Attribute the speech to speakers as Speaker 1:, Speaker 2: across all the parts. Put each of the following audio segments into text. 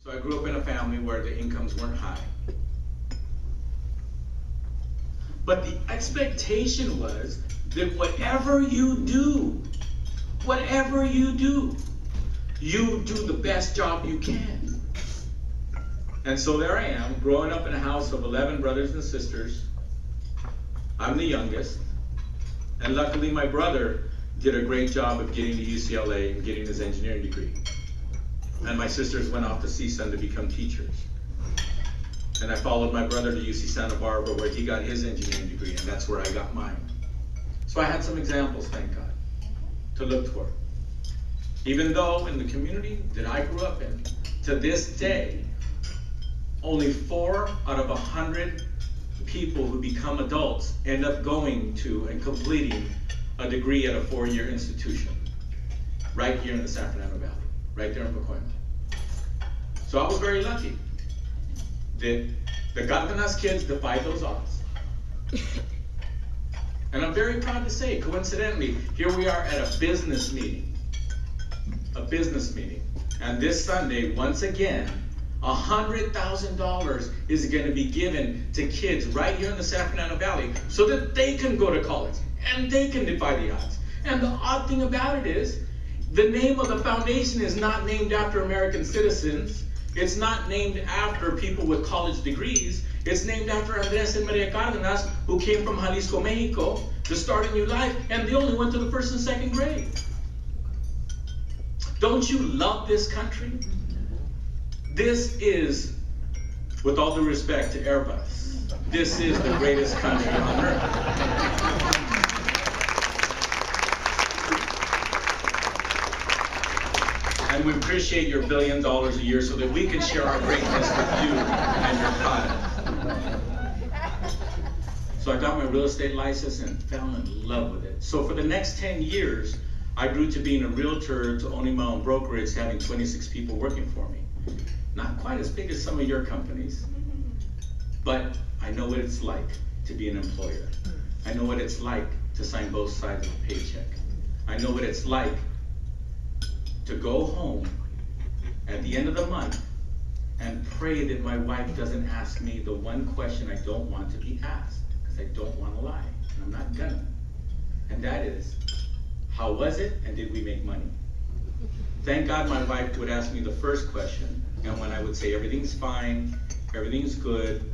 Speaker 1: So I grew up in a family where the incomes weren't high. But the expectation was that whatever you do, you do the best job you can. And so there I am, growing up in a house of 11 brothers and sisters. I'm the youngest. And luckily my brother did a great job of getting to UCLA and getting his engineering degree. And my sisters went off to CSUN to become teachers. And I followed my brother to UC Santa Barbara where he got his engineering degree, and that's where I got mine. So I had some examples, thank God, to look toward. Even though in the community that I grew up in, to this day, only 4 out of 100 people who become adults end up going to and completing a degree at a 4-year institution, right here in the San Fernando Valley, right there in Pacoima. So I was very lucky that the Cárdenas kids defied those odds. And I'm very proud to say, coincidentally, here we are at a business meeting. And this Sunday, once again, $100,000 is going to be given to kids right here in the San Fernando Valley so that they can go to college and they can defy the odds. And the odd thing about it is, the name of the foundation is not named after American citizens. It's not named after people with college degrees. It's named after Andrés and Maria Cárdenas, who came from Jalisco, Mexico, to start a new life, and they only went to the 1st and 2nd grade. Don't you love this country? This is, with all due respect to Airbus, this is the greatest country on earth. And we appreciate your $1 billion a year so that we can share our greatness with you and your product. So I got my real estate license and fell in love with it. So for the next 10 years, I grew to being a realtor, to owning my own brokerage, having 26 people working for me. Not quite as big as some of your companies, but I know what it's like to be an employer. I know what it's like to sign both sides of a paycheck. I know what it's like to go home at the end of the month and pray that my wife doesn't ask me the one question I don't want to be asked, because I don't want to lie, and I'm not gonna. And that is, how was it, and did we make money? Thank God my wife would ask me the first question, and when I would say everything's fine, everything's good,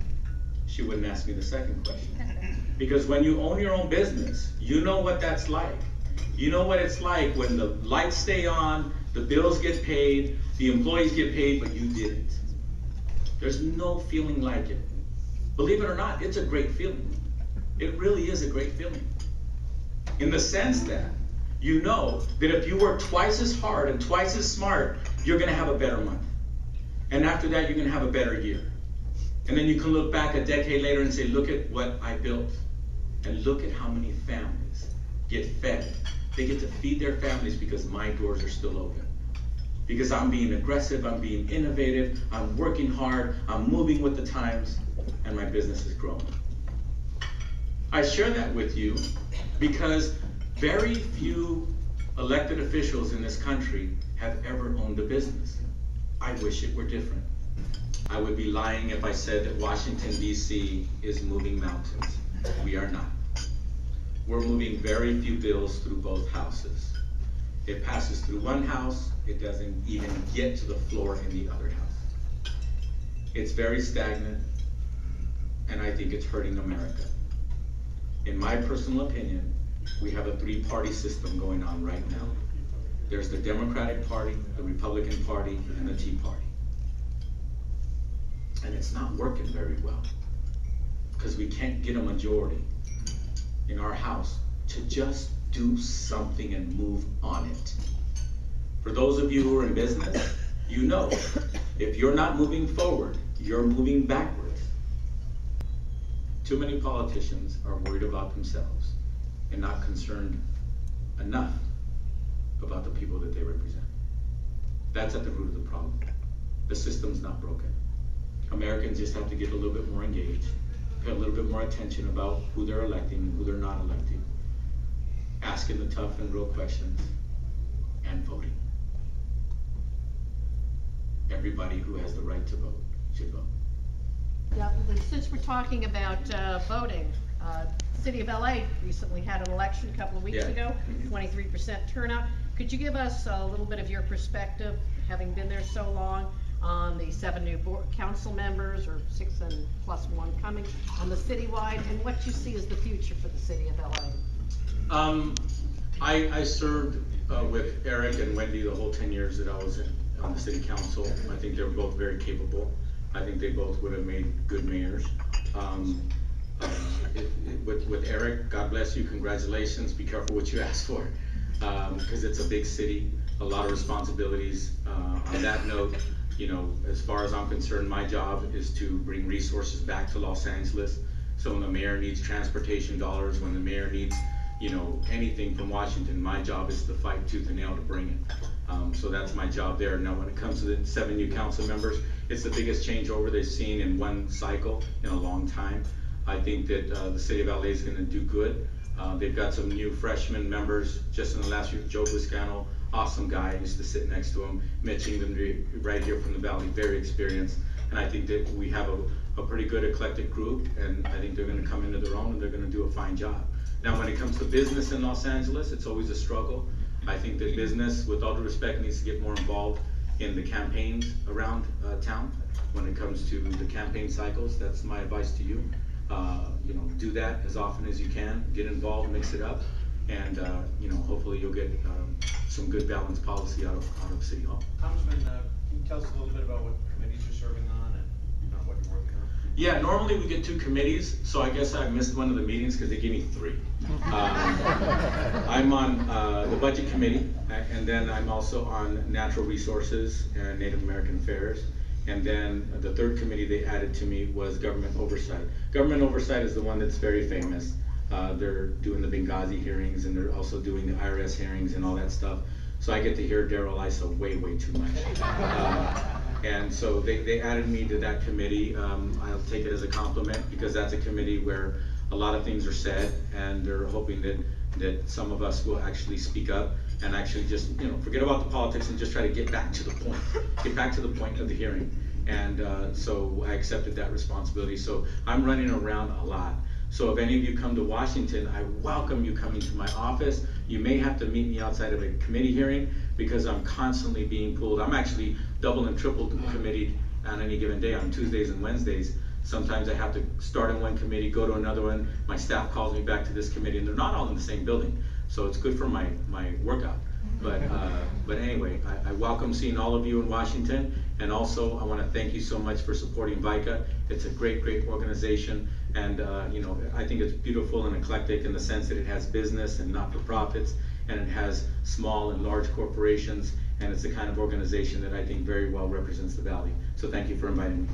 Speaker 1: she wouldn't ask me the second question. Because when you own your own business, you know what that's like. You know what it's like when the lights stay on, the bills get paid, the employees get paid, but you didn't. There's no feeling like it. Believe it or not, it's a great feeling. It really is a great feeling. In the sense that you know that if you work twice as hard and twice as smart, you're gonna have a better month. And after that, you're gonna have a better year. And then you can look back a decade later and say, look at what I built. And look at how many families get fed. They get to feed their families because my doors are still open. Because I'm being aggressive, I'm being innovative, I'm working hard, I'm moving with the times, and my business is growing. I share that with you because very few elected officials in this country have ever owned a business. I wish it were different. I would be lying if I said that Washington, D.C. is moving mountains. We are not. We're moving very few bills through both houses. It passes through one house, it doesn't even get to the floor in the other house. It's very stagnant, and I think it's hurting America. In my personal opinion, we have a 3-party system going on right now. There's the Democratic Party, the Republican Party, and the Tea Party. And it's not working very well, because we can't get a majority in our house to just do something and move on it. For those of you who are in business, you know, if you're not moving forward, you're moving backwards. Too many politicians are worried about themselves and not concerned enough about the people that they represent. That's at the root of the problem. The system's not broken. Americans just have to get a little bit more engaged, pay a little bit more attention about who they're electing and who they're not electing, asking the tough and real questions, and voting. everybody who has the right to vote should vote.
Speaker 2: Yeah, and since we're talking about voting, City of LA recently had an election a couple of weeks ago, 23% turnout. Could you give us a little bit of your perspective, having been there so long, on the 7 new council members, or 6 and plus 1 coming, on the citywide, and what you see as the future for the City of LA?
Speaker 1: I served with Eric and Wendy the whole 10 years that I was on the city council. I think they're both very capable. I think they both would have made good mayors. With Eric, God bless you, congratulations. Be careful what you ask for, because it's a big city, a lot of responsibilities. On that note, you know, as far as I'm concerned, my job is to bring resources back to Los Angeles. So when the mayor needs transportation dollars, when the mayor needs, you know, anything from Washington, my job is to fight tooth and nail to bring it. So that's my job there. Now, when it comes to the 7 new council members, it's the biggest changeover they've seen in one cycle in a long time. I think that the City of LA is going to do good. They've got some new freshman members just in the last year. Joe Buscano, awesome guy, I used to sit next to him. Mitch England, right here from the Valley, very experienced. And I think that we have a pretty good eclectic group, and I think they're going to come into their own and they're going to do a fine job. Now, when it comes to business in Los Angeles, it's always a struggle. I think that business, with all due respect, needs to get more involved in the campaigns around town. When it comes to the campaign cycles, that's my advice to you. You know, do that as often as you can. Get involved, mix it up, and you know, hopefully you'll get some good balanced policy out of City Hall.
Speaker 3: Congressman, can you tell us a little bit about what committees you're serving on and what you're working on?
Speaker 1: Yeah, normally we get 2 committees, so I guess I missed one of the meetings because they gave me 3. I'm on the Budget Committee, and then I'm also on Natural Resources and Native American Affairs. And then the 3rd committee they added to me was Government Oversight. Government Oversight is the one that's very famous. They're doing the Benghazi hearings, and they're also doing the IRS hearings and all that stuff. So I get to hear Darrell Issa way too much. And so they added me to that committee. I'll take it as a compliment, because that's a committee where a lot of things are said, and they're hoping that some of us will actually speak up and actually just, you know, forget about the politics and just try to get back to the point. Get back to the point of the hearing. And so I accepted that responsibility. So I'm running around a lot. So if any of you come to Washington, I welcome you coming to my office. You may have to meet me outside of a committee hearing, because I'm constantly being pulled. I'm actually double and triple committed on any given day on Tuesdays and Wednesdays. Sometimes I have to start in one committee, go to another one. My staff calls me back to this committee, and they're not all in the same building. So it's good for my workout. But anyway, I welcome seeing all of you in Washington, and also I want to thank you so much for supporting VICA. It's a great organization, and you know, I think it's beautiful and eclectic in the sense that it has business and not-for-profits, and it has small and large corporations, and it's the kind of organization that I think very well represents the Valley. So thank you for inviting me.